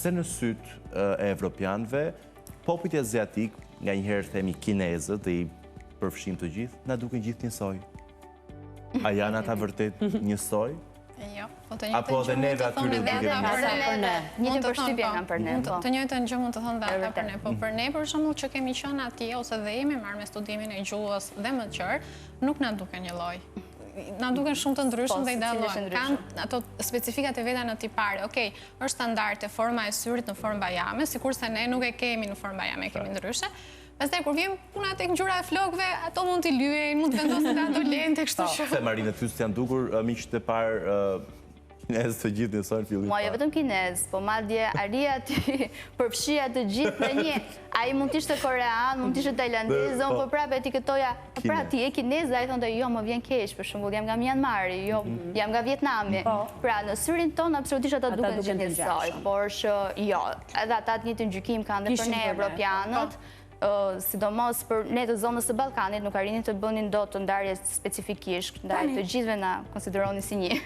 pse në sytë e evropianëve, popujt aziatik, nga njëherë themi kinezët, dhe i përfshim të gjithë, na duken gjithë njësoj. A janë ata vërtet njësoj? Jo. Apo dhe neve atyre Një të përshtypje kanë për ne. Të njëjtën gjë mund të thonë dhe ata për ne, po për ne për shembull që kemi qenë atje ose dhe jemi marrë me studimin e gjuhës dhe më qërë, nuk na duken një lloj. Na duken shumë të ndryshëm dhe i dalluar. Kanë ato specifikat e veta në tipare. Okej, është standarde forma e syrit në formë bajame, sikurse ne nuk e kemi në formë bajame, kemi ndryshe. Pastaj kur vjen puna tek ngjyra e flokëve, ato mund t'i lyejnë, mund të vendosin ato lente kështu që. Se Marinë ty s'janë dukur miqtë e parë kinezë të gjithë njësojnë fillim. Jo vetëm kinezë, po madje aria ti përfshija të gjithë në një. Ai mund të ishte korean, mund të ishte tajlandez, unë po prapë etiketoja, pra ti je kinez, ai thonte jo, më vjen keq, për shembull, jam nga Myanmari, jo, jam nga Vietnami. Pra në syrin ton absolutisht ata duken që njësoj, por që jo, edhe ata të njëjtën gjykim kanë dhe për ne evropianët. Sidomos për ne të zonës së Ballkanit nuk arrinin të bënin dot të ndarjes specifikisht, ndaj të gjithëve na konsideroni si një.